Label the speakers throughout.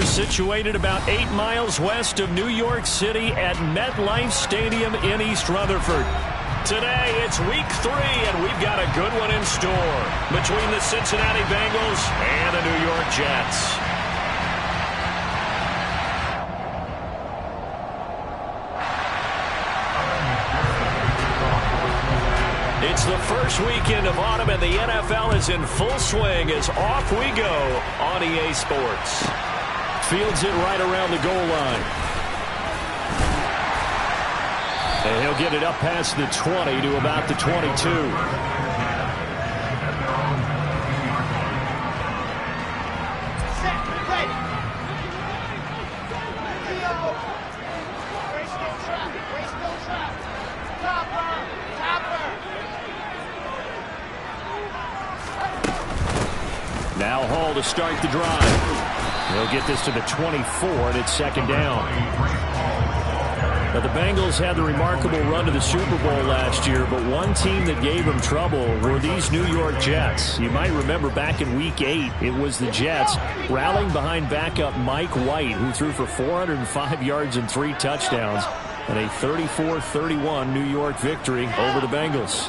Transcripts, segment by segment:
Speaker 1: They're situated about 8 miles west of New York City at MetLife Stadium in East Rutherford. Today, it's week 3, and we've got a good one in store between the Cincinnati Bengals and the New York Jets. It's the first weekend of autumn, and the NFL is in full swing as off we go on EA Sports. Fields it right around the goal line. And he'll get it up past the 20 to about the 22. Now Hall to start the drive. He'll get this to the 24, and it's second down. Now, the Bengals had the remarkable run to the Super Bowl last year, but one team that gave them trouble were these New York Jets. You might remember back in Week 8, it was the Jets rallying behind backup Mike White, who threw for 405 yards and 3 touchdowns, and a 34-31 New York victory over the Bengals.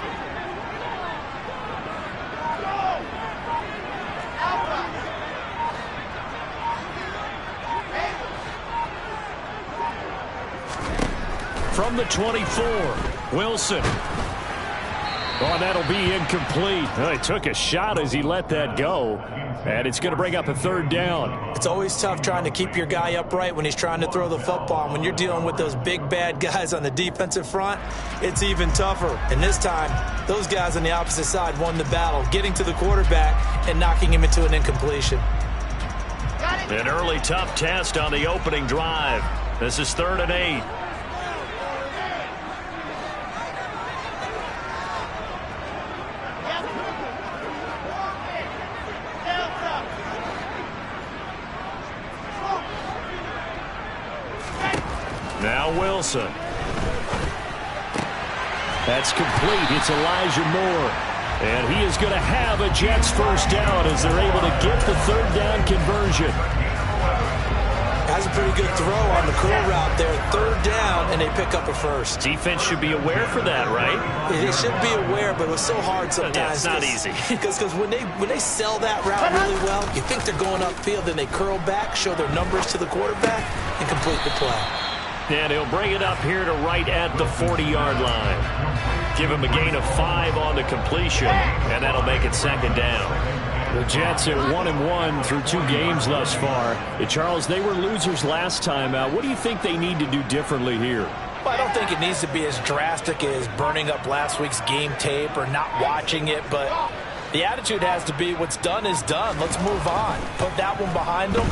Speaker 1: From the 24, Wilson. Oh, that'll be incomplete. Well, he took a shot as he let that go, and it's going to bring up a third down.
Speaker 2: It's always tough trying to keep your guy upright when he's trying to throw the football. When you're dealing with those big, bad guys on the defensive front, it's even tougher. And this time, those guys on the opposite side won the battle, getting to the quarterback and knocking him into an incompletion.
Speaker 1: An early tough test on the opening drive. This is 3rd and 8. Now Wilson. That's complete. It's Elijah Moore. And he is going to have a Jets first down as they're able to get the third down conversion.
Speaker 2: Has a pretty good throw on the curl route there. 3rd down, and they pick up a first.
Speaker 1: Defense should be aware for that, right?
Speaker 2: They should be aware, but it was so hard sometimes.
Speaker 1: Yeah, it's not easy.
Speaker 2: Because when they sell that route really well, you think they're going upfield, then they curl back, show their numbers to the quarterback, and complete the play.
Speaker 1: And he'll bring it up here to right at the 40-yard line. Give him a gain of 5 on the completion, and that'll make it second down. The Jets are 1-1 through 2 games thus far. Charles, they were losers last time out. What do you think they need to do differently here?
Speaker 2: Well, I don't think it needs to be as drastic as burning up last week's game tape or not watching it, but the attitude has to be what's done is done. Let's move on. Put that one behind them,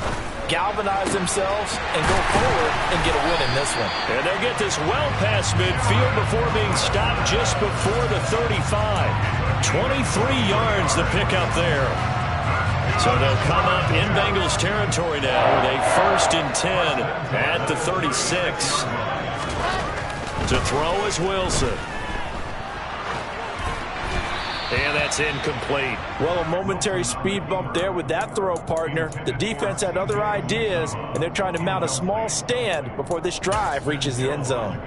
Speaker 2: galvanize themselves, and go forward and get a win in this one.
Speaker 1: And they'll get this well past midfield before being stopped just before the 35. 23 yards the pickup there. So they'll come up in Bengals territory now with a 1st and 10 at the 36. To throw is Wilson. And that's incomplete.
Speaker 2: Well, a momentary speed bump there with that throw, partner. The defense had other ideas, and they're trying to mount a small stand before this drive reaches the end zone.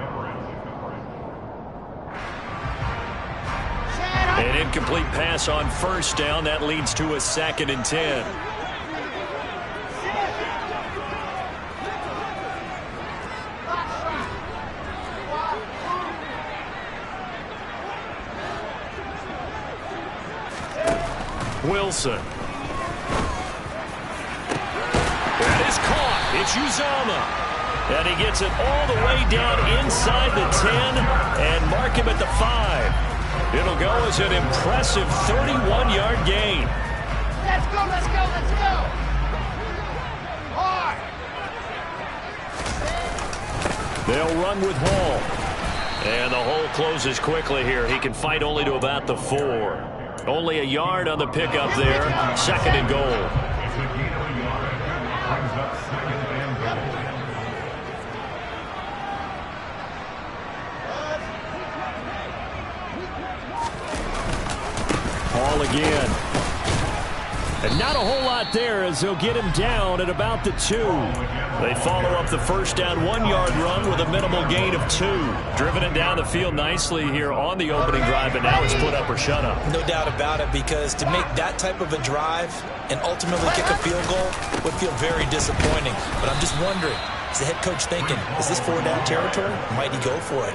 Speaker 1: An incomplete pass on 1st down. That leads to a 2nd and 10. Wilson. That is caught. It's Uzomah. And he gets it all the way down inside the 10 and mark him at the 5. It'll go as an impressive 31-yard gain.
Speaker 3: Let's go, let's go, let's go. Hard.
Speaker 1: They'll run with Hall. And the hole closes quickly here. He can fight only to about the 4. Only a yard on the pickup there. 2nd and goal. Hall again. And not a whole lot there as they'll get him down at about the 2. They follow up the first down 1-yard run with a minimal gain of 2. Driven it down the field nicely here on the opening drive, but now it's put up or shut up.
Speaker 2: No doubt about it, because to make that type of a drive and ultimately kick a field goal would feel very disappointing. But I'm just wondering, is the head coach thinking, is this 4-down territory? Might he go for it?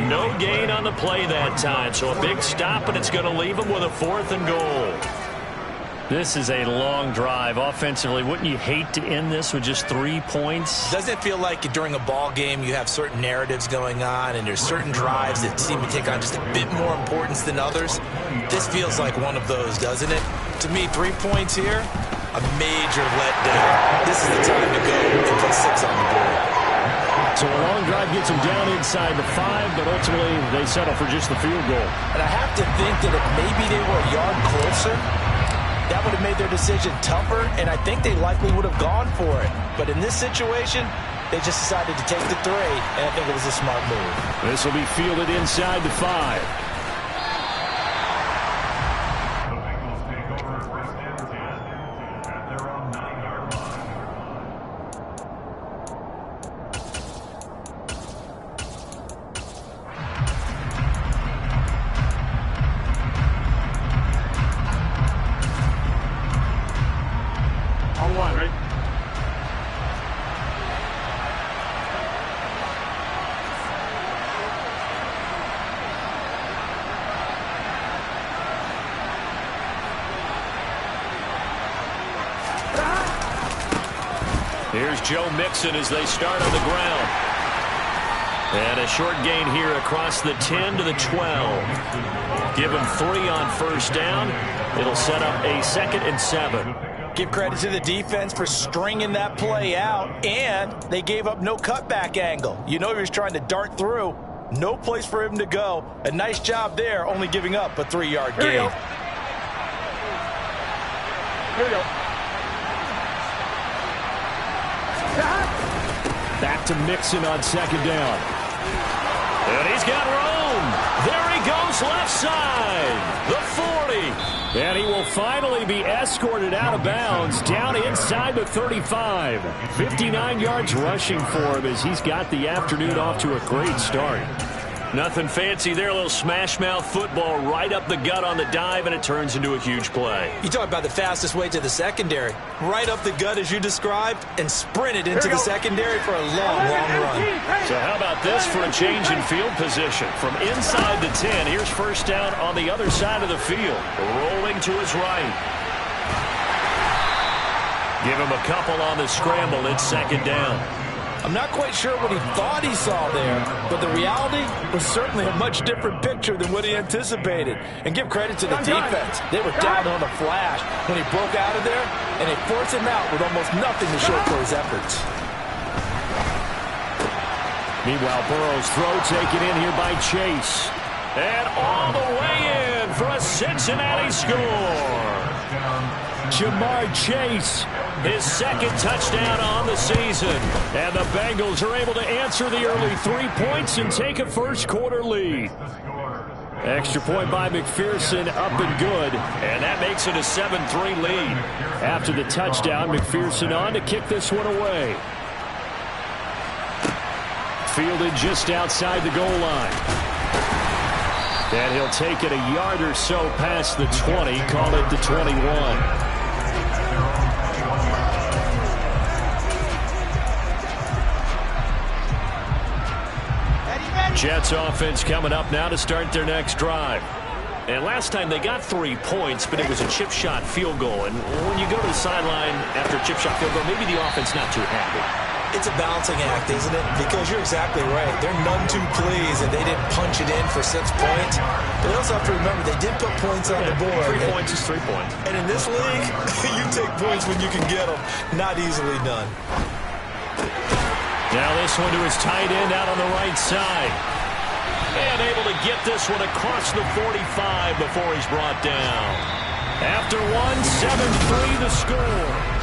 Speaker 1: No gain on the play that time, so a big stop, and it's going to leave him with a 4th and goal. This is a long drive offensively. Wouldn't you hate to end this with just 3 points?
Speaker 2: Doesn't it feel like during a ball game you have certain narratives going on and there's certain drives that seem to take on just a bit more importance than others? This feels like one of those, doesn't it? To me, 3 points here, a major letdown. This is the time to go and put 6 on the board.
Speaker 1: So a long drive gets them down inside the 5, but ultimately they settle for just the field goal.
Speaker 2: And I have to think that if maybe they were a yard closer, that would have made their decision tougher, and I think they likely would have gone for it. But in this situation, they just decided to take the 3, and I think it was a smart move.
Speaker 1: This will be fielded inside the 5. Here's Joe Mixon as they start on the ground. And a short gain here across the 10 to the 12. Give him 3 on first down. It'll set up a 2nd and 7.
Speaker 2: Give credit to the defense for stringing that play out, and they gave up no cutback angle. You know he was trying to dart through. No place for him to go. A nice job there, only giving up a 3-yard gain.
Speaker 3: Here we go.
Speaker 1: Back to Mixon on 2nd down. And he's got room. There he goes left side. The 40. And he will finally be escorted out of bounds down inside the 35. 59 yards rushing for him as he's got the afternoon off to a great start. Nothing fancy there, a little smash-mouth football right up the gut on the dive, and it turns into a huge play.
Speaker 2: You talk about the fastest way to the secondary. Right up the gut as you described and sprinted into the secondary for a long, long run.
Speaker 1: So how about this for a change in field position? From inside the 10, here's first down on the other side of the field. Rolling to his right. Give him a couple on the scramble. It's 2nd down.
Speaker 2: I'm not quite sure what he thought he saw there, but the reality was certainly a much different picture than what he anticipated. And give credit to the defense. They were down on a flash when he broke out of there, and they forced him out with almost nothing to show for his efforts.
Speaker 1: Meanwhile, Burrow's throw taken in here by Chase. And all the way in for a Cincinnati score. Jamar Chase, his 2nd touchdown on the season. And the Bengals are able to answer the early 3 points and take a first-quarter lead. Extra point by McPherson, up and good. And that makes it a 7-3 lead. After the touchdown, McPherson on to kick this one away. Fielded just outside the goal line. And he'll take it a yard or so past the 20, call it the 21. Jets offense coming up now to start their next drive. And last time they got 3 points, but it was a chip shot field goal. And when you go to the sideline after a chip shot field goal, maybe the offense not too happy.
Speaker 2: It's a balancing act, isn't it? Because you're exactly right. They're none too pleased, and they didn't punch it in for 6 points. But they also have to remember they did put points on the board.
Speaker 1: 3 points is 3 points.
Speaker 2: And in this league, you take points when you can get them. Not easily done.
Speaker 1: Now this one to his tight end out on the right side. And able to get this one across the 45 before he's brought down. After one, 7-3 the score.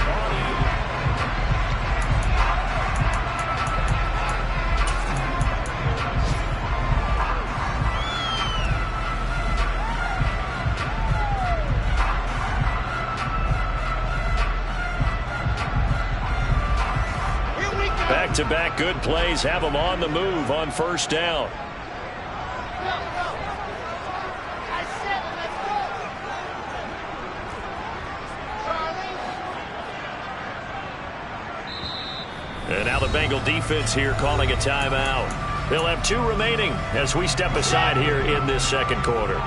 Speaker 1: Back-to-back good plays have them on the move on first down. And now the Bengal defense here calling a timeout. They'll have 2 remaining as we step aside here in this second quarter.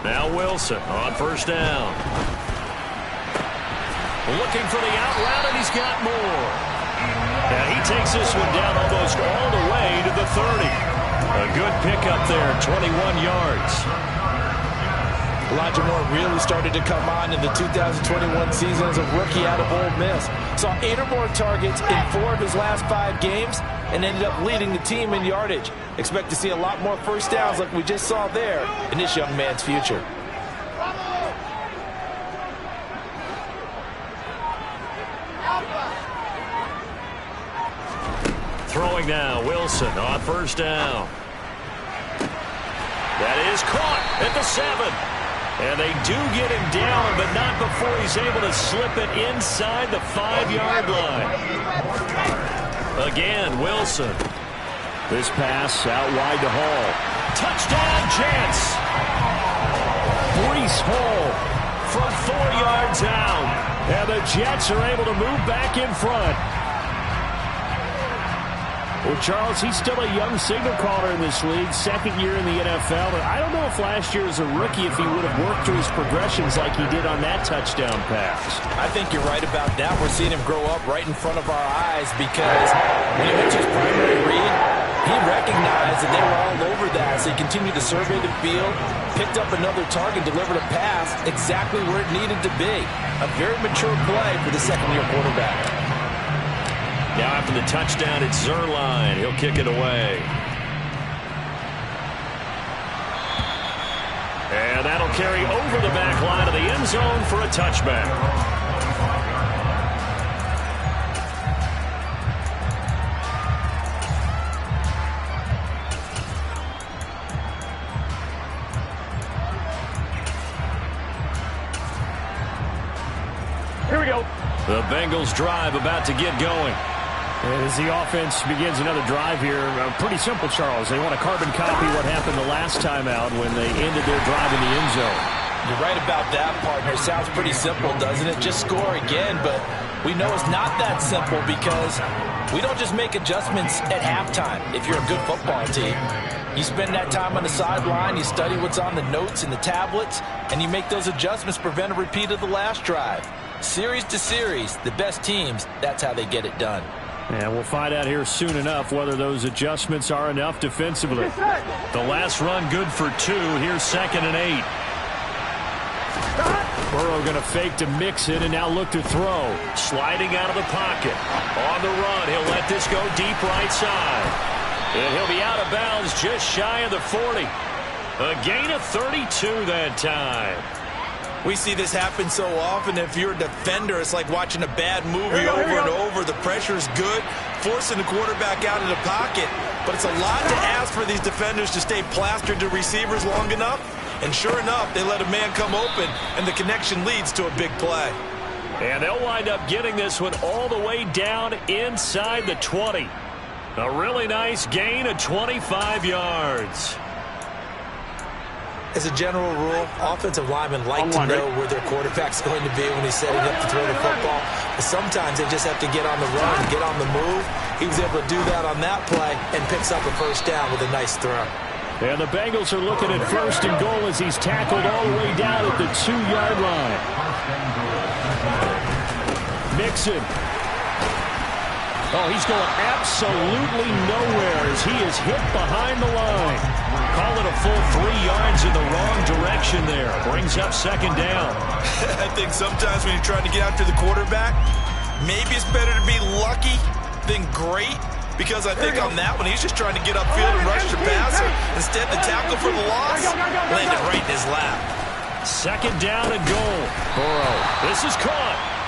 Speaker 1: Now Wilson on first down. Looking for the out route, and he's got more. And he takes this one down almost all the way to the 30. A good pickup there, 21 yards.
Speaker 2: Elijah Moore really started to come on in the 2021 season as a rookie out of Ole Miss. Saw 8 or more targets in 4 of his last 5 games and ended up leading the team in yardage. Expect to see a lot more first downs like we just saw there in this young man's future.
Speaker 1: Throwing now, Wilson on first down. That is caught at the 7. And they do get him down, but not before he's able to slip it inside the 5-yard line. Again, Wilson. This pass out wide to Hall. Touchdown, Jets! Breece Hall from 4 yards out. And the Jets are able to move back in front. Well, Charles, he's still a young signal caller in this league, 2nd year in the NFL. But I don't know if last year as a rookie if he would have worked through his progressions like he did on that touchdown pass.
Speaker 2: I think you're right about that. We're seeing him grow up right in front of our eyes because when he went to his primary read, he recognized that they were all over that. So he continued to survey the field, picked up another target, delivered a pass exactly where it needed to be. A very mature play for the second-year quarterback.
Speaker 1: Now after the touchdown, it's Zuerlein. He'll kick it away. And that'll carry over the back line of the end zone for a touchback.
Speaker 4: Here we go.
Speaker 1: The Bengals drive about to get going.
Speaker 4: And as the offense begins another drive here, pretty simple, Charles. They want to carbon copy what happened the last time out when they ended their drive in the end zone.
Speaker 2: You're right about that, partner. Sounds pretty simple, doesn't it? Just score again, but we know it's not that simple because we don't just make adjustments at halftime if you're a good football team. You spend that time on the sideline, you study what's on the notes and the tablets, and you make those adjustments to prevent a repeat of the last drive. Series to series, the best teams, that's how they get it done.
Speaker 1: And we'll find out here soon enough whether those adjustments are enough defensively. The last run good for 2. Here's 2nd and 8. Burrow going to fake to mix it and now look to throw. Sliding out of the pocket. On the run, he'll let this go deep right side. And he'll be out of bounds just shy of the 40. A gain of 32 that time.
Speaker 2: We see this happen so often. If you're a defender, it's like watching a bad movie over and over. The pressure's good, forcing the quarterback out of the pocket. But it's a lot to ask for these defenders to stay plastered to receivers long enough. And sure enough, they let a man come open, and the connection leads to a big play.
Speaker 1: And they'll wind up getting this one all the way down inside the 20. A really nice gain of 25 yards.
Speaker 2: As a general rule, offensive linemen like to know where their quarterback's going to be when he's setting up to throw the football. But sometimes they just have to get on the run, get on the move. He was able to do that on that play and picks up a first down with a nice throw.
Speaker 1: And the Bengals are looking at 1st and goal as he's tackled all the way down at the 2-yard line. Mixon. Oh, he's going absolutely nowhere as he is hit behind the line. Call it a full 3 yards in the wrong direction there. Brings up 2nd down.
Speaker 2: I think sometimes when you're trying to get after the quarterback, maybe it's better to be lucky than great. Because I think on that one, he's just trying to get upfield and rush the passer. Instead, the tackle for the loss landed right in his lap.
Speaker 1: 2nd down and goal. Burrow. This is caught.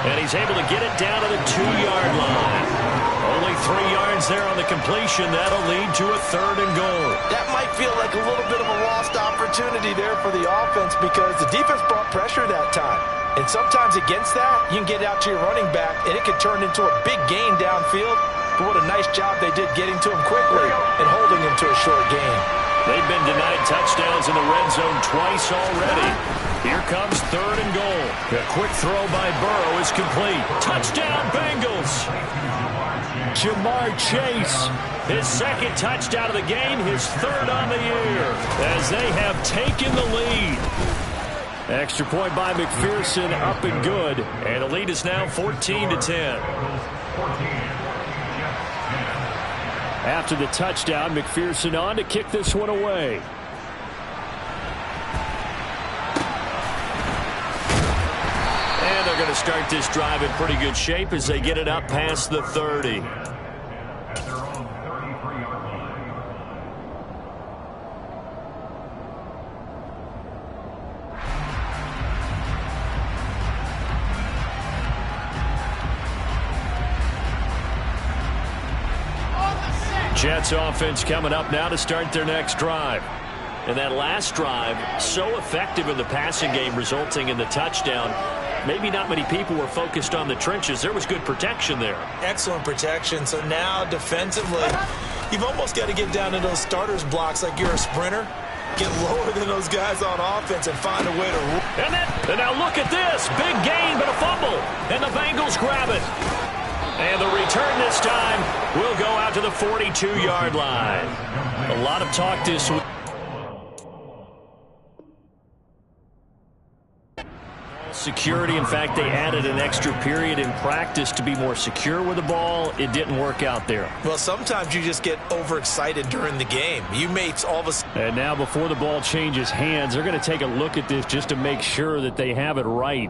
Speaker 1: And he's able to get it down to the 2-yard line. Only 3 yards there on the completion. That'll lead to a 3rd and goal.
Speaker 2: That might feel like a little bit of a lost opportunity there for the offense because the defense brought pressure that time. And sometimes against that, you can get out to your running back, and it could turn into a big gain downfield. But what a nice job they did getting to him quickly and holding him to a short gain.
Speaker 1: They've been denied touchdowns in the red zone twice already. Here comes 3rd and goal. A quick throw by Burrow is complete. Touchdown, Bengals! Jamar Chase, his 2nd touchdown of the game, his 3rd on the year, as they have taken the lead. Extra point by McPherson, up and good. And the lead is now 14-10. After the touchdown, McPherson on to kick this one away. And they're going to start this drive in pretty good shape as they get it up past the 30. Jets offense coming up now to start their next drive. And that last drive, so effective in the passing game, resulting in the touchdown. Maybe not many people were focused on the trenches. There was good protection there.
Speaker 2: Excellent protection. So now defensively, you've almost got to get down to those starters blocks like you're a sprinter. Get lower than those guys on offense and find a way to...
Speaker 1: And now look at this. Big gain, but a fumble. And the Bengals grab it. And the return this time will go out to the 42-yard line. A lot of talk this week. Security. In fact, they added an extra period in practice to be more secure with the ball. It didn't work out there.
Speaker 2: Well, sometimes you just get overexcited during the game. You mates all of a sudden.
Speaker 1: And now before the ball changes hands, they're going to take a look at this just to make sure that they have it right.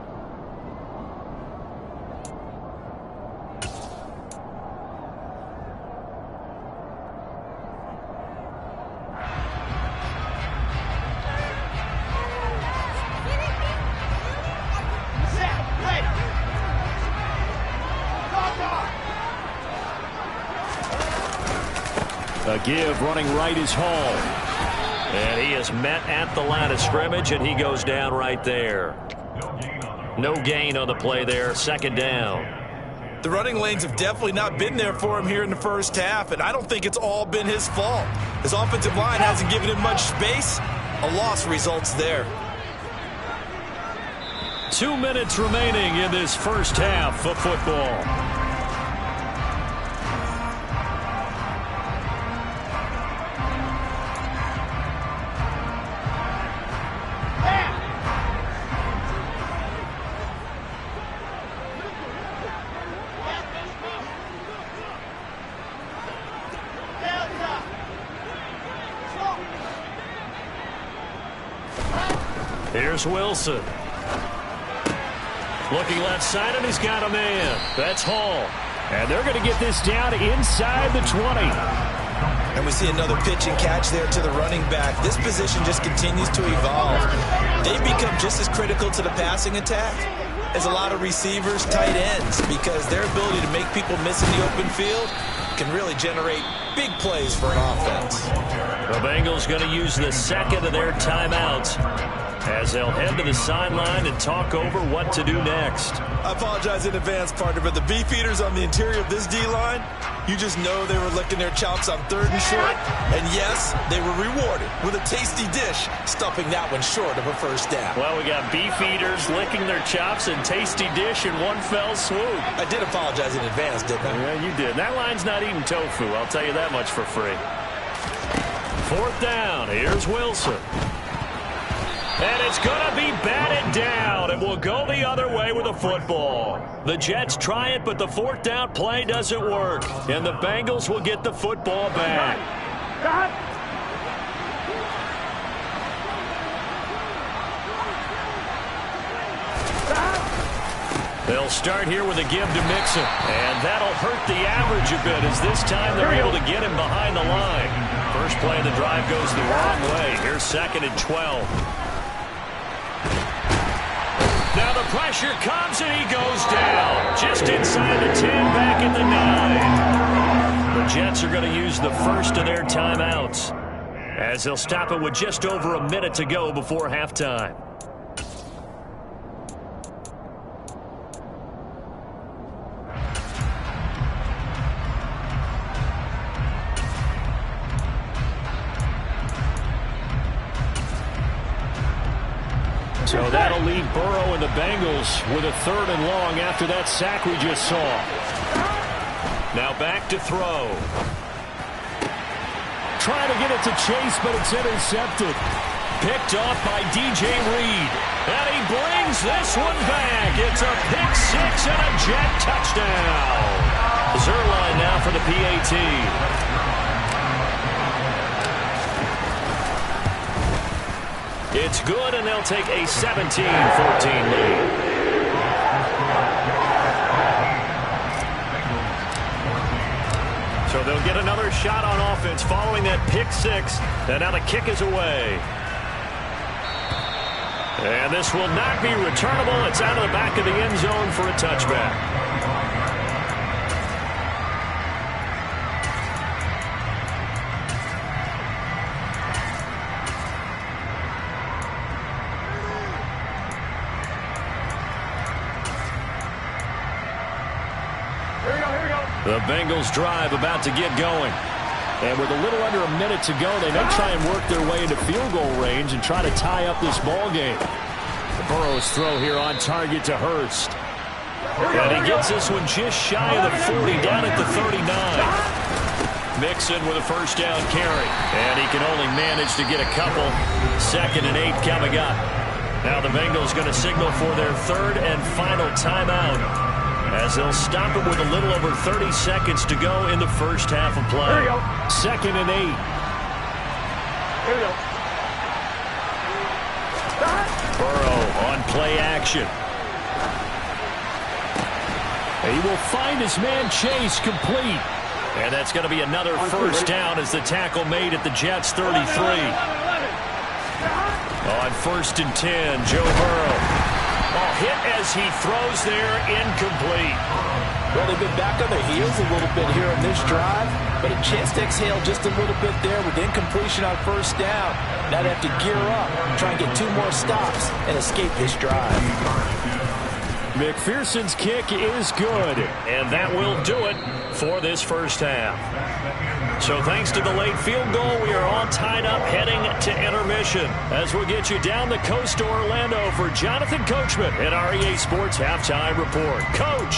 Speaker 1: A give running right is Hall. And he is met at the line of scrimmage, and he goes down right there. No gain on the play there. 2nd down.
Speaker 2: The running lanes have definitely not been there for him here in the first half, and I don't think it's all been his fault. His offensive line hasn't given him much space. A loss results there.
Speaker 1: 2 minutes remaining in this first half of football. Here's Wilson. Looking left side, and he's got a man. That's Hall. And they're going to get this down inside the 20.
Speaker 2: And we see another pitch and catch there to the running back. This position just continues to evolve. They become just as critical to the passing attack as a lot of receivers, tight ends, because their ability to make people miss in the open field can really generate big plays for an offense.
Speaker 1: The Bengals going to use the second of their timeouts as they'll head to the sideline and talk over what to do next.
Speaker 2: I apologize in advance, partner, but the beefeaters on the interior of this D-line, you just know they were licking their chops on 3rd and short. And yes, they were rewarded with a tasty dish, stuffing that one short of a first down.
Speaker 1: Well, we got beefeaters licking their chops and tasty dish in one fell swoop.
Speaker 2: I did apologize in advance, didn't I?
Speaker 1: Yeah, you did. That line's not eating tofu, I'll tell you that much for free. 4th down. Here's Wilson. And it's going to be batted down, and we'll go the other way with the football. The Jets try it, but the 4th down play doesn't work, and the Bengals will get the football back. They'll start here with a give to Mixon, and that'll hurt the average a bit as this time they're able to get him behind the line. First play of the drive goes the wrong way. Here's 2nd and 12. Now the pressure comes, and he goes down. Just inside the 10, back at the 9. The Jets are going to use the first of their timeouts, as they'll stop it with just over a minute to go before halftime. So that'll leave Burrow and the Bengals with a 3rd and long after that sack we just saw. Now back to throw. Trying to get it to Chase, but it's intercepted. Picked off by DJ Reed. And he brings this one back. It's a pick 6 and a Jet touchdown. Zuerlein now for the PAT. It's good, and they'll take a 17-14 lead. So they'll get another shot on offense following that pick 6. And now the kick is away. And this will not be returnable. It's out of the back of the end zone for a touchback. The Bengals drive about to get going. And with a little under a minute to go, they may try and work their way into field goal range and try to tie up this ball game. Burrow's throw here on target to Hurst. And he gets this one just shy of the 40, down at the 39. Mixon with a first down carry. And he can only manage to get a couple. 2nd and 8 coming up. Now the Bengals going to signal for their 3rd and final timeout, as they'll stop it with a little over 30 seconds to go in the first half of play.
Speaker 4: There you go.
Speaker 1: 2nd and 8.
Speaker 4: Here we go.
Speaker 1: Burrow on play action. He will find his man Chase complete. And that's going to be another first down as the tackle made at the Jets' 33. On 1st and 10, Joe Burrow. Ball hit as he throws there, incomplete.
Speaker 2: Well, they've been back on their heels a little bit here on this drive, but a chance to exhale just a little bit there with incompletion on first down. Now they have to gear up, try and get 2 more stops, and escape this drive.
Speaker 1: McPherson's kick is good, and that will do it for this first half. So thanks to the late field goal, we are all tied up heading to intermission, as we'll get you down the coast to Orlando for Jonathan Coachman at our EA Sports Halftime Report. Coach!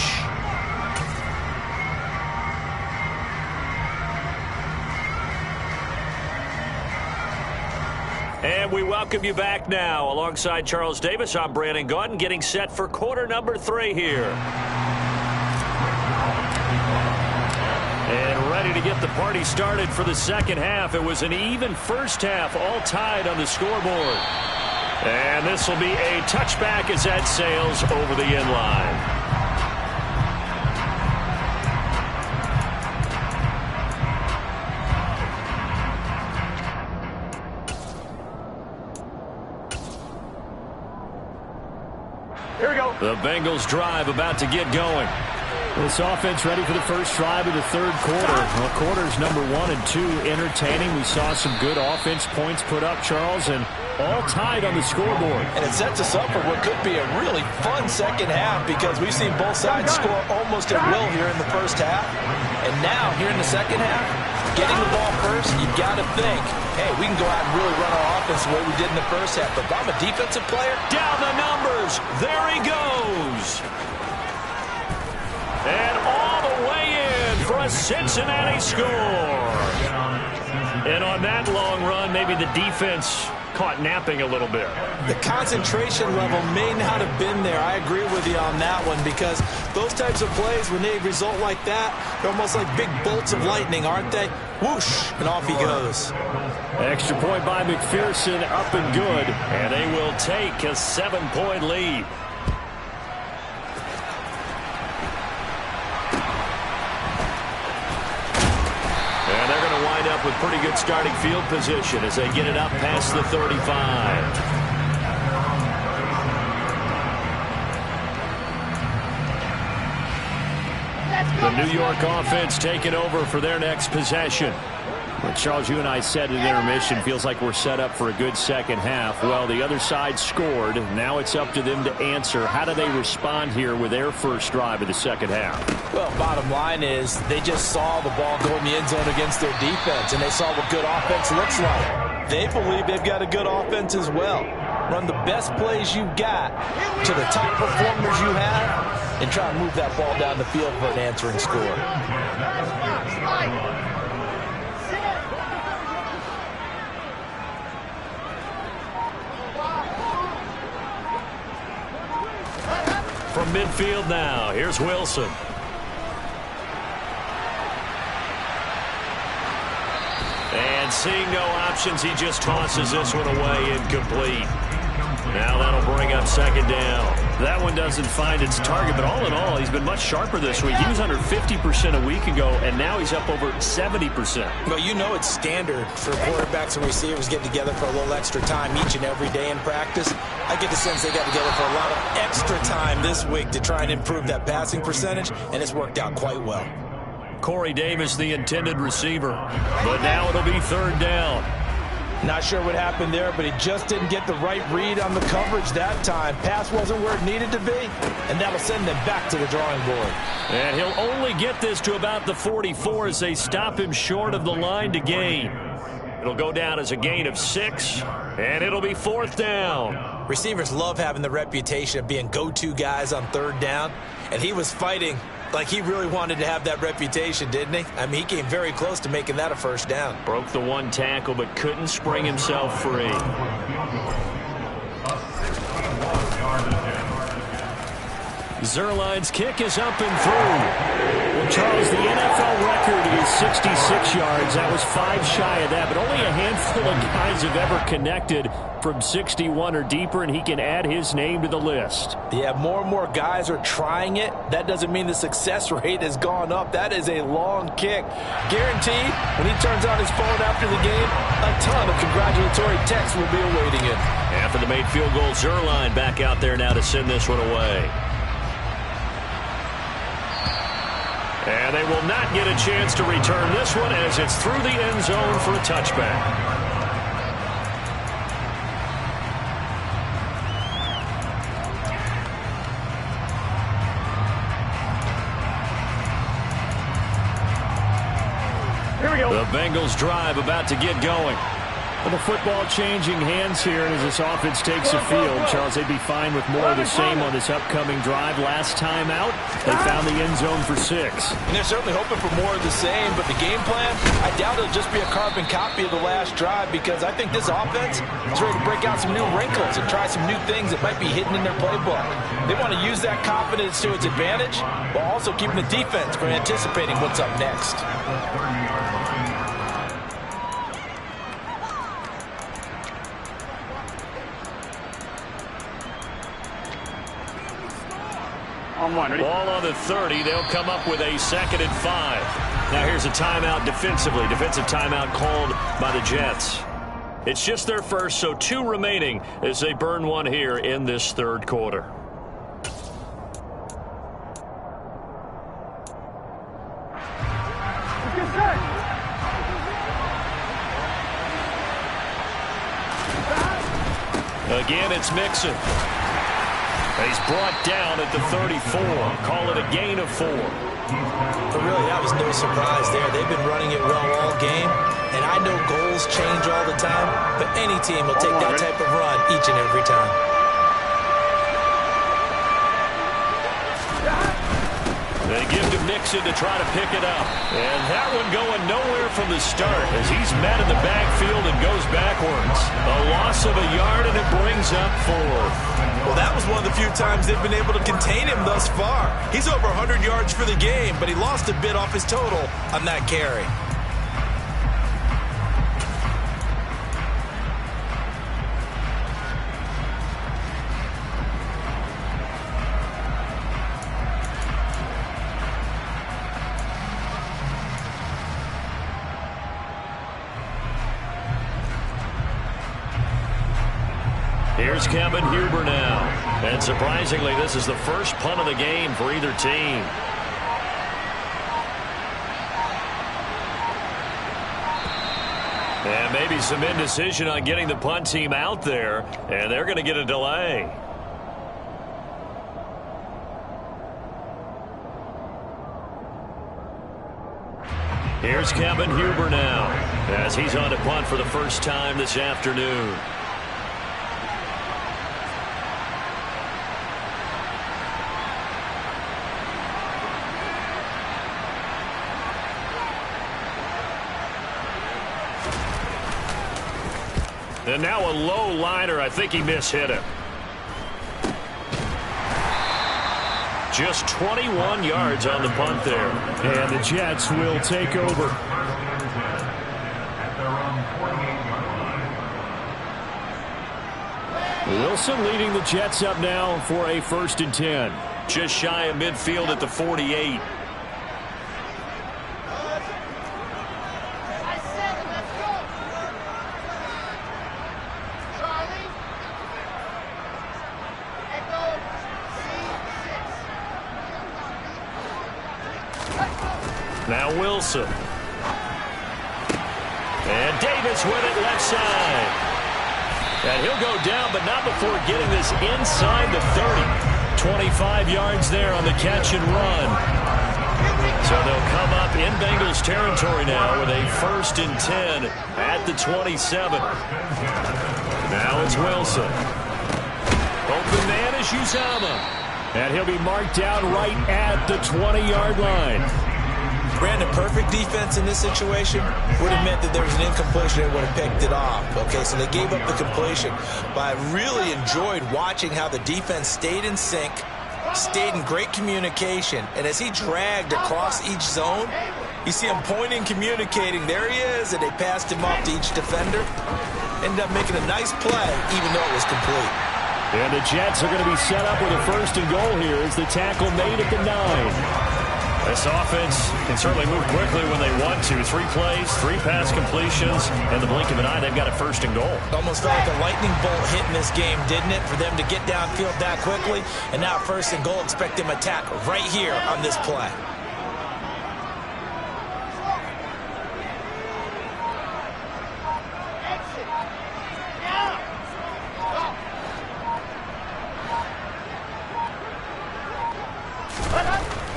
Speaker 1: And we welcome you back now. Alongside Charles Davis, I'm Brandon Gaudin, getting set for quarter number 3 here. And ready to get the party started for the second half. It was an even first half, all tied on the scoreboard. And this will be a touchback as that sails over the end line.
Speaker 4: Here we go.
Speaker 1: The Bengals drive about to get going.
Speaker 4: This offense ready for the first drive of the 3rd quarter. Well, quarters number 1 and 2 entertaining. We saw some good offense points put up, Charles, and all tied on the scoreboard.
Speaker 2: And it sets us up for what could be a really fun second half, because we've seen both sides score almost at will here in the first half. And now, here in the second half, getting the ball first, you've got to think, hey, we can go out and really run our offense the way we did in the first half. But if I'm a defensive player,
Speaker 1: down the numbers. There he goes. And all the way in for a Cincinnati score. And on that long run, maybe the defense caught napping a little bit.
Speaker 2: The concentration level may not have been there. I agree with you on that one, because those types of plays, when they result like that, they're almost like big bolts of lightning, aren't they? Whoosh, and off he goes.
Speaker 1: Extra point by McPherson, up and good. And they will take a 7-point lead. With pretty good starting field position as they get it up past the 35. New York offense taking over for their next possession. Well, Charles, you and I said at intermission, feels like we're set up for a good second half. Well, the other side scored. Now it's up to them to answer. How do they respond here with their first drive of the second half?
Speaker 2: Well, bottom line is they just saw the ball go in the end zone against their defense, and they saw what good offense looks like. They believe they've got a good offense as well. Run the best plays you got to the top performers you have and try and move that ball down the field for an answering score.
Speaker 1: From midfield now, here's Wilson. And seeing no options, he just tosses this one away incomplete. Now that'll bring up second down. That one doesn't find its target, but all in all, he's been much sharper this week. He was under 50% a week ago, and now he's up over 70%.
Speaker 2: Well, you know it's standard for quarterbacks and receivers getting together for a little extra time each and every day in practice. I get the sense they got together for a lot of extra time this week to try and improve that passing percentage, and it's worked out quite well.
Speaker 1: Corey Davis, the intended receiver, but now it'll be third down.
Speaker 2: Not sure what happened there, but he just didn't get the right read on the coverage that time. Pass wasn't where it needed to be, and that'll send them back to the drawing board.
Speaker 1: And he'll only get this to about the 44 as they stop him short of the line to gain. It'll go down as a gain of 6, and it'll be fourth down.
Speaker 2: Receivers love having the reputation of being go-to guys on third down, and he was fighting like he really wanted to have that reputation, didn't he? I mean, he came very close to making that a first down.
Speaker 1: Broke the one tackle, but couldn't spring himself free. Zuerlein's kick is up and through. Well, Charles, the NFL record is 66 yards. That was 5 shy of that, but only a handful of guys have ever connected from 61 or deeper, and he can add his name to the list.
Speaker 2: Yeah, more and more guys are trying it. That doesn't mean the success rate has gone up. That is a long kick. Guaranteed, when he turns on his phone after the game, a ton of congratulatory texts will be awaiting him.
Speaker 1: After the made field goal, Zuerlein back out there now to send this one away. And they will not get a chance to return this one as it's through the end zone for a touchback. The Bengals drive about to get going. Well, the football changing hands here as this offense takes the field. Charles, they'd be fine with more of the same on this upcoming drive. Last time out, they found the end zone for 6.
Speaker 2: And they're certainly hoping for more of the same, but the game plan, I doubt it'll just be a carbon copy of the last drive because I think this offense is ready to break out some new wrinkles and try some new things that might be hidden in their playbook. They want to use that confidence to its advantage while also keeping the defense from anticipating what's up next.
Speaker 1: Ball on the 30. They'll come up with a 2nd and 5. Now here's a timeout defensively. Defensive timeout called by the Jets. It's just their first, so 2 remaining as they burn one here in this third quarter. Again, it's Mixon. He's brought down at the 34. Call it a gain of 4.
Speaker 2: But really, that was no surprise there. They've been running it well all game. And I know goals change all the time, but any team will take that type of run each and every time.
Speaker 1: They give to Mixon to try to pick it up. And that one going nowhere from the start as he's met in the backfield and goes backwards. A loss of a yard, and it brings up 4.
Speaker 2: Well, that was one of the few times they've been able to contain him thus far. He's over 100 yards for the game, but he lost a bit off his total on that carry.
Speaker 1: Here's Kevin Huber now. And surprisingly, this is the first punt of the game for either team. And maybe some indecision on getting the punt team out there, and they're going to get a delay. Here's Kevin Huber now, as he's on to punt for the first time this afternoon. And now a low liner. I think he mishit him. Just 21 yards on the punt there.
Speaker 4: And the Jets will take over. Wilson leading the Jets up now for a 1st and 10.
Speaker 1: Just shy of midfield at the 48. Now Wilson. And Davis with it left side. And he'll go down, but not before getting this inside the 30. 25 yards there on the catch and run. So they'll come up in Bengals territory now with a 1st and 10 at the 27. Now it's Wilson. Open man is Uzomah.
Speaker 4: And he'll be marked down right at the 20-yard line.
Speaker 2: Brandon, perfect defense in this situation would have meant that there was an incompletion and would have picked it off. Okay, so they gave up the completion. But I really enjoyed watching how the defense stayed in sync, stayed in great communication, and as he dragged across each zone, you see him pointing, communicating. There he is, and they passed him off to each defender. Ended up making a nice play, even though it was complete.
Speaker 4: And the Jets are going to be set up with a 1st and goal here as the tackle made at the 9.
Speaker 1: This offense can certainly move quickly when they want to. 3 plays, 3 pass completions. In the blink of an eye, they've got a 1st and goal.
Speaker 2: Almost felt like a lightning bolt hit in this game, didn't it? For them to get downfield that quickly. And now 1st and goal, expect them to attack right here on this play.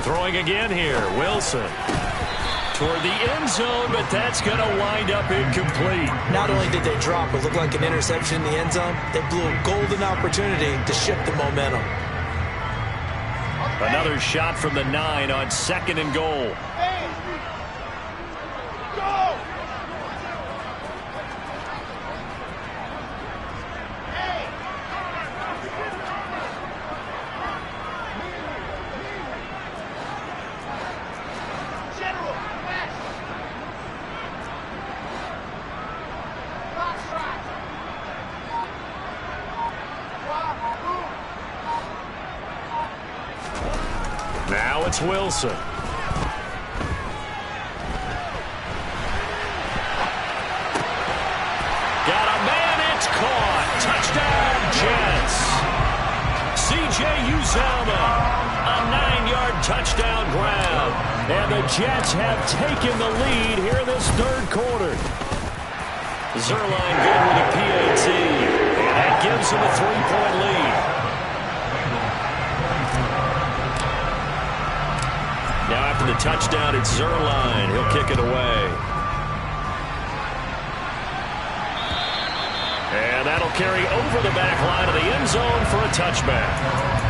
Speaker 1: Throwing again here, Wilson. Toward the end zone, but that's going to wind up incomplete.
Speaker 2: Not only did they drop what looked like an interception in the end zone, they blew a golden opportunity to shift the momentum.
Speaker 1: Another shot from the 9 on 2nd and goal. Now it's Wilson. Got a man, it's caught. Touchdown, Jets. C.J. Uzomah, a 9-yard touchdown grab.
Speaker 4: And the Jets have taken the lead here in this 3rd quarter.
Speaker 1: Zuerlein good with a PAT. And that gives them a 3-point lead. Now after the touchdown, it's Zuerlein. He'll kick it away. And that'll carry over the back line of the end zone for a touchback.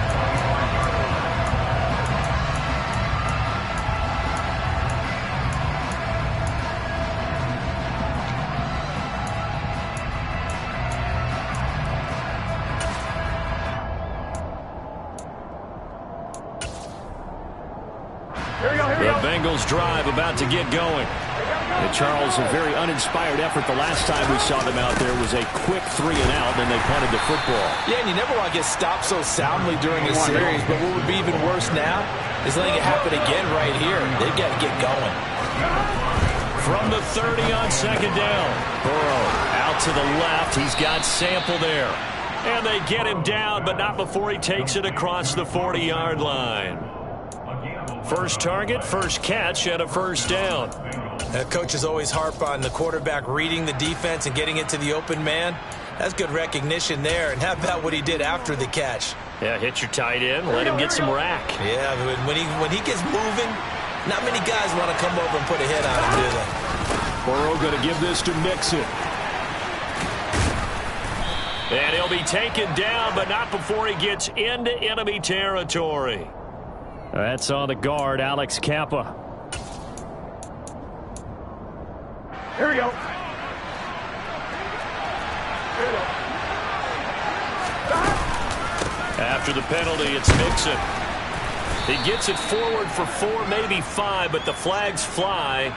Speaker 1: The Bengals drive about to get going.
Speaker 4: And Charles, a very uninspired effort. The last time we saw them out there was a quick 3-and-out, and they punted the football.
Speaker 2: Yeah, and you never want to get stopped so soundly during a series, but what would be even worse now is letting it happen again right here. They've got to get going.
Speaker 1: From the 30 on 2nd down. Burrow out to the left. He's got Sample there. And they get him down, but not before he takes it across the 40-yard line. First target, first catch, and a 1st down.
Speaker 2: Coaches always harp on the quarterback reading the defense and getting it to the open man. That's good recognition there. And how about what he did after the catch?
Speaker 1: Yeah, hit your tight end, let him get some rack.
Speaker 2: Yeah, when he gets moving, not many guys want to come over and put a hit on him, do they?
Speaker 4: Burrow going to give this to Mixon.
Speaker 1: And he'll be taken down, but not before he gets into enemy territory.
Speaker 4: That's on the guard, Alex Kappa.
Speaker 3: Here we go.
Speaker 1: After the penalty, it's Mixon. He gets it forward for 4, maybe 5, but the flags fly.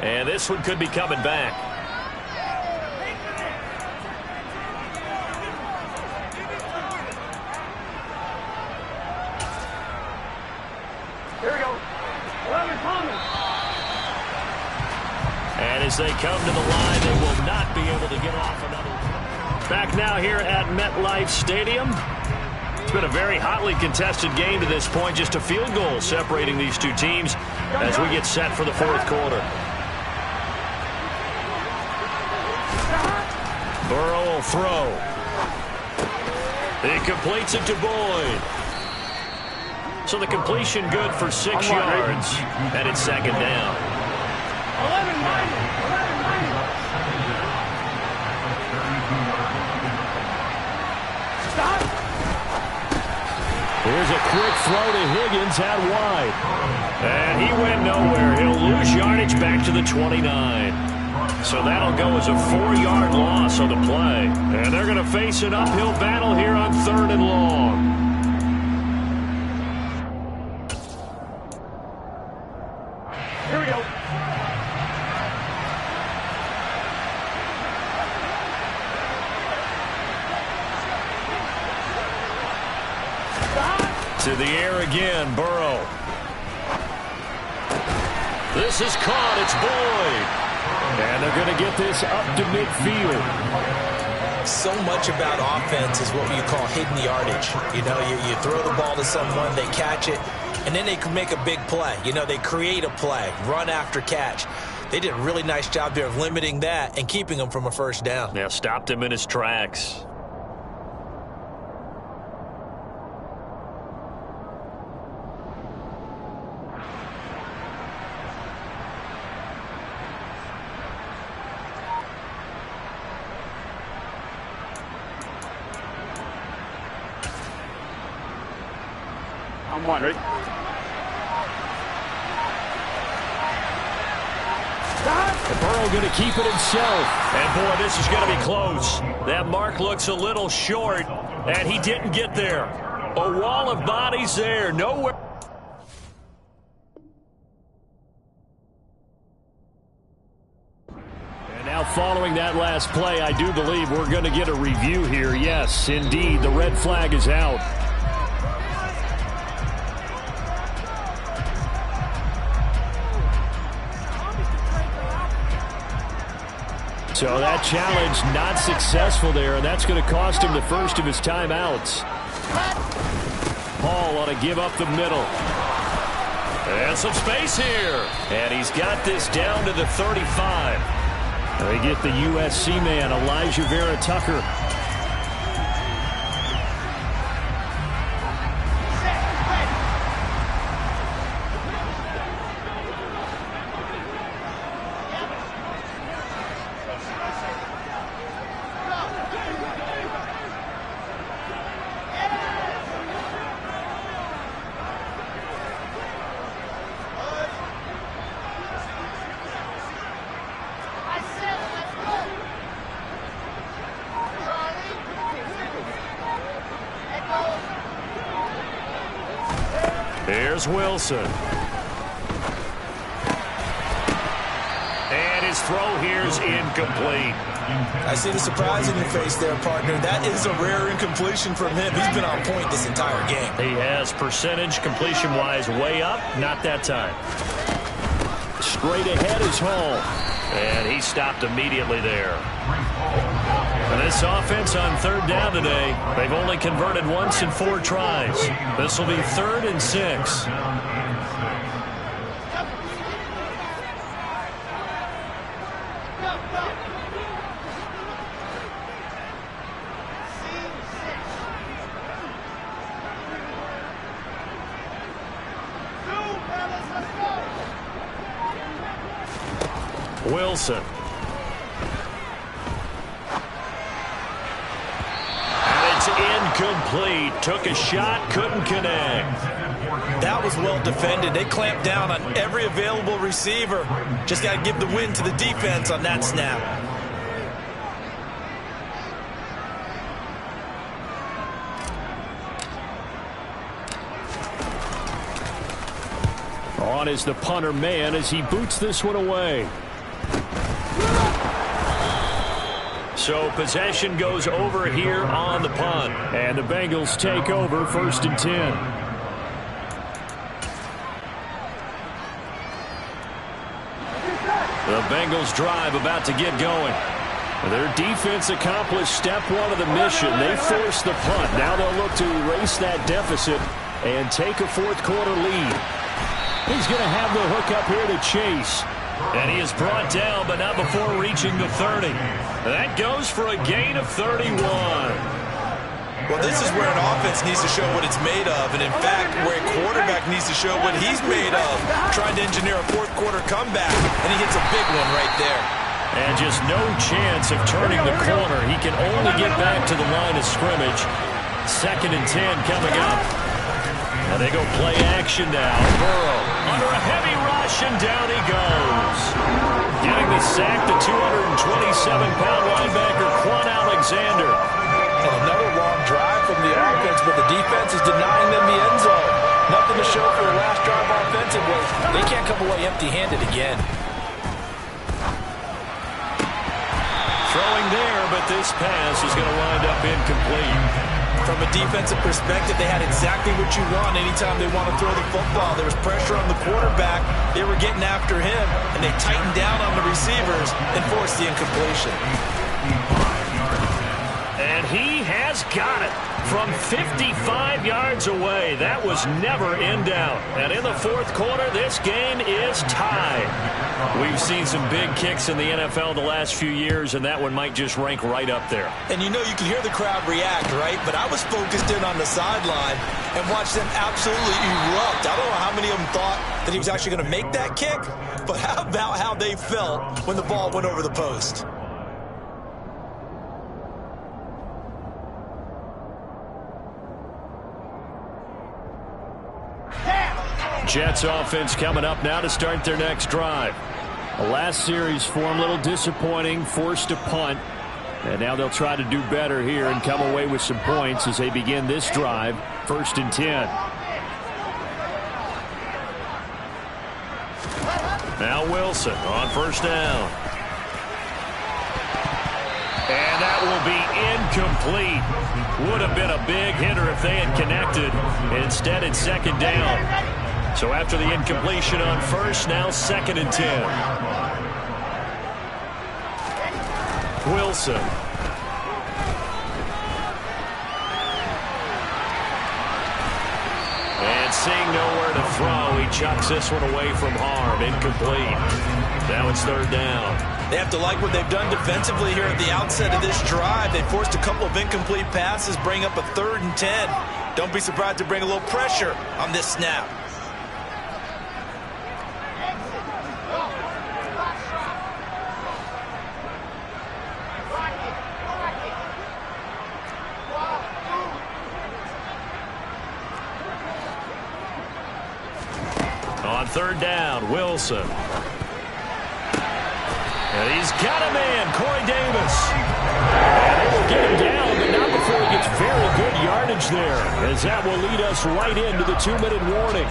Speaker 1: And this one could be coming back.
Speaker 3: Here we go. 11 coming.
Speaker 1: And as they come to the line, they will not be able to get off another. Back now here at MetLife Stadium. It's been a very hotly contested game to this point. Just a field goal separating these two teams as we get set for the fourth quarter. Burrow will throw. He completes it to Boyd. So the completion good for 6 yards. And it's second down.
Speaker 3: 11-9. Stop.
Speaker 4: Here's a quick throw to Higgins out wide.
Speaker 1: And he went nowhere. He'll lose yardage back to the 29. So that'll go as a 4-yard loss on the play. And they're going to face an uphill battle here on 3rd and long.
Speaker 3: Here we go.
Speaker 1: To the air again, Burrow. This is caught. It's Boyd.
Speaker 4: And they're going to get this up to midfield.
Speaker 2: So much about offense is what you call hidden yardage. You know, you throw the ball to someone, they catch it, and then they can make a big play. You know, they create a play, run after catch. They did a really nice job there of limiting that and keeping him from a first down.
Speaker 1: Now stopped him in his tracks.
Speaker 3: I'm wondering.
Speaker 4: Burrow going to keep it himself.
Speaker 1: And, boy, this is going to be close. That mark looks a little short, and he didn't get there. A wall of bodies there. Nowhere.
Speaker 4: And now following that last play, I do believe we're going to get a review here. Yes, indeed, the red flag is out. So that challenge not successful there, and that's going to cost him the first of his timeouts. Hall ought to give up the middle.
Speaker 1: And some space here. And he's got this down to the 35.
Speaker 4: They get the USC man, Elijah Vera Tucker.
Speaker 1: Here's Wilson. And his throw here's incomplete.
Speaker 2: I see the surprise in your face there, partner. That is a rare incompletion from him. He's been on point this entire game.
Speaker 1: He has percentage completion-wise way up. Not that time.
Speaker 4: Straight ahead is Hall.
Speaker 1: And he stopped immediately there. And this offense on 3rd down today, they've only converted once in 4 tries. This will be 3rd and 6. Wilson. And it's incomplete. Took a shot, couldn't connect.
Speaker 2: That was well defended. They clamped down on every available receiver. Just got to give the win to the defense on that snap.
Speaker 1: On is the punter man as he boots this one away. So possession goes over here on the punt. And the Bengals take over 1st and 10. The Bengals drive about to get going. Their defense accomplished step one of the mission. They forced the punt. Now they'll look to erase that deficit and take a 4th quarter lead. He's going to have the hook up here to Chase. And he is brought down, but not before reaching the 30. That goes for a gain of 31.
Speaker 2: Well, this is where an offense needs to show what it's made of, and in fact, where a quarterback needs to show what he's made of, trying to engineer a 4th quarter comeback, and he hits a big one right there.
Speaker 1: And just no chance of turning the corner. He can only get back to the line of scrimmage. 2nd and 10 coming up. And they go play action now. Burrow under a heavy rush, and down he goes. Getting the sack, the 227-pound linebacker, Quan Alexander.
Speaker 2: And another long drive from the offense, but the defense is denying them the end zone. Nothing to show for the last drive offensively. They can't come away empty-handed again.
Speaker 1: Throwing there, but this pass is going to wind up incomplete.
Speaker 2: From a defensive perspective, they had exactly what you want anytime they want to throw the football. There was pressure on the quarterback. They were getting after him, and they tightened down on the receivers and forced the incompletion.
Speaker 1: And he has got it from 55 yards away. That was never in doubt. And in the 4th quarter, this game is tied. We've seen some big kicks in the NFL the last few years, and that one might just rank right up there.
Speaker 2: And you know, you can hear the crowd react, right? But I was focused in on the sideline and watched them absolutely erupt. I don't know how many of them thought that he was actually going to make that kick, but how about how they felt when the ball went over the post?
Speaker 1: Jets offense coming up now to start their next drive. The last series for them, a little disappointing, forced to punt. And now they'll try to do better here and come away with some points as they begin this drive, 1st and 10. Now Wilson on 1st down. And that will be incomplete. Would have been a big hitter if they had connected. Instead, it's 2nd down. So after the incompletion on 1st, now 2nd and 10. Wilson. And seeing nowhere to throw, he chucks this one away from harm. Incomplete. Now it's 3rd down.
Speaker 2: They have to like what they've done defensively here at the outset of this drive. They forced a couple of incomplete passes, bring up a 3rd and 10. Don't be surprised to bring a little pressure on this snap.
Speaker 1: On 3rd down, Wilson. And he's got a man, Corey Davis. And they will get him down, but not before he gets very good yardage there, as that will lead us right into the 2-minute warning.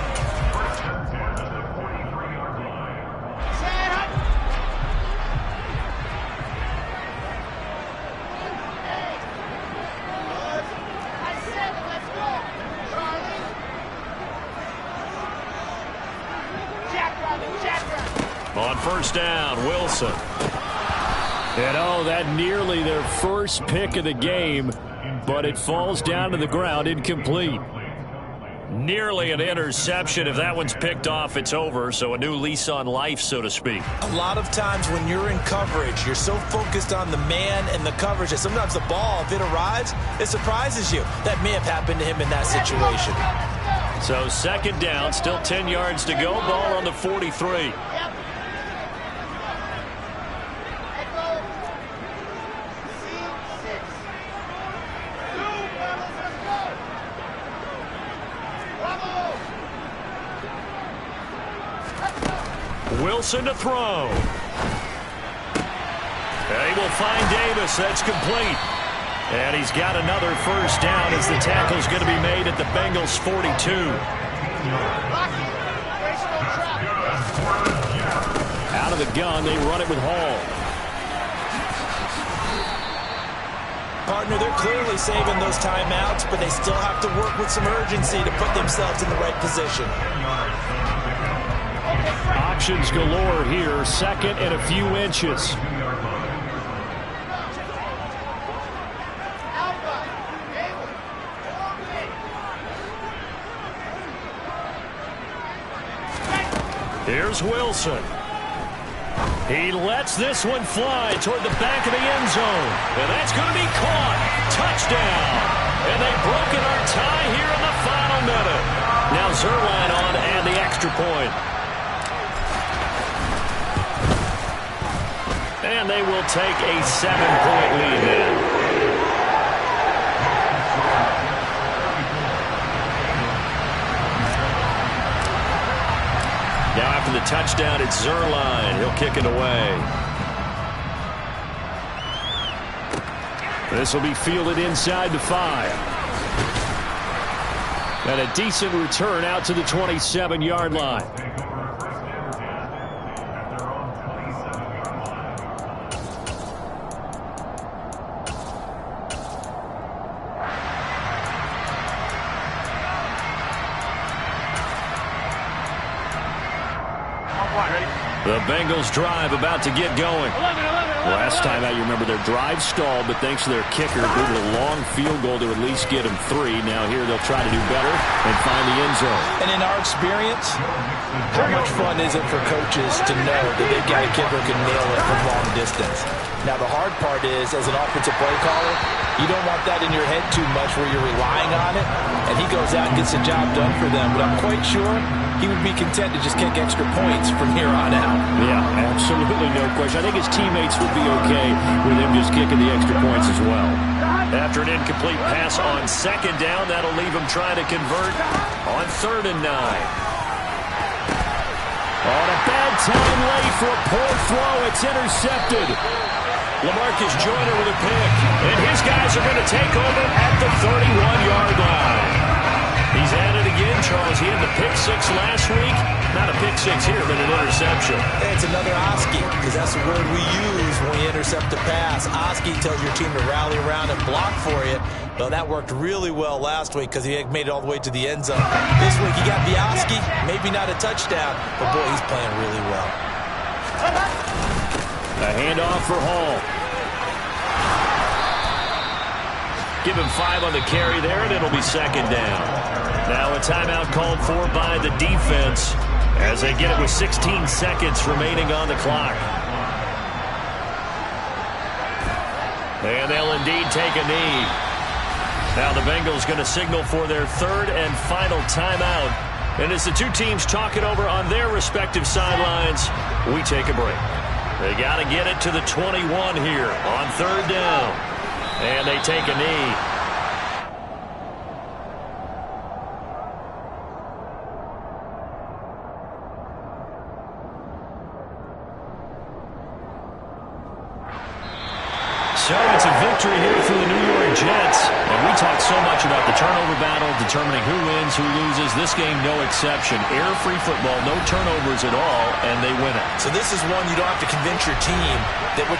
Speaker 1: On 1st down, Wilson. And oh, that nearly their first pick of the game, but it falls down to the ground incomplete. Nearly an interception. If that one's picked off, it's over. So a new lease on life, so to speak.
Speaker 2: A lot of times when you're in coverage, you're so focused on the man and the coverage that sometimes the ball, if it arrives, it surprises you. That may have happened to him in that situation.
Speaker 1: So second down, still 10 yards to go. Ball on the 43. Wilson to throw. They will find Davis. That's complete. And he's got another first down as the tackle's going to be made at the Bengals' 42. Out of the gun, they run it with Hall.
Speaker 2: Partner, they're clearly saving those timeouts, but they still have to work with some urgency to put themselves in the right position.
Speaker 1: Options galore here. Second and a few inches. Here's Wilson. He lets this one fly toward the back of the end zone. And that's going to be caught. Touchdown. And they've broken our tie here in the final minute. Now Zuerlein on and the extra point. And they will take a 7-point lead now. Now after the touchdown, it's Zuerlein. He'll kick it away. This will be fielded inside the 5. And a decent return out to the 27-yard line. The Bengals drive about to get going. Last time out, you remember their drive stalled, but thanks to their kicker, booted a long field goal to at least get them 3. Now here they'll try to do better and find the end zone.
Speaker 2: And in our experience, how much fun is it for coaches to know that they've got a kicker who can nail it from long distance? Now the hard part is, as an offensive play caller, you don't want that in your head too much where you're relying on it, and he goes out and gets the job done for them. But I'm quite sure he would be content to just kick extra points from here on out.
Speaker 1: Yeah, absolutely no question. I think his teammates would be okay with him just kicking the extra points as well. After an incomplete pass on second down, that'll leave him trying to convert on 3rd and 9. On a bad time late for a poor throw. It's intercepted. LaMarcus Joyner with a pick. And his guys are going to take over at the 31-yard line. He's at it again, Charles. He had the pick 6 last week. Not a pick 6 here, but an interception.
Speaker 2: It's another Oski, because that's the word we use when we intercept a pass. Oski tells your team to rally around and block for you. Well, that worked really well last week because he made it all the way to the end zone. This week he got the Oski, maybe not a touchdown, but boy, he's playing really well.
Speaker 1: A handoff for Hall. Give him 5 on the carry there, and it'll be second down. Now a timeout called for by the defense as they get it with 16 seconds remaining on the clock. And they'll indeed take a knee. Now the Bengals going to signal for their 3rd and final timeout. And as the two teams talk it over on their respective sidelines, we take a break. They got to get it to the 21 here on 3rd down. And they take a knee. So it's a victory here for the New York Jets. And we talk so much about the turnover battle, determining who wins, who loses. This game, no exception. Air-free football, no turnovers at all, and they win it.
Speaker 2: So this is one you don't have to convince your team that what you're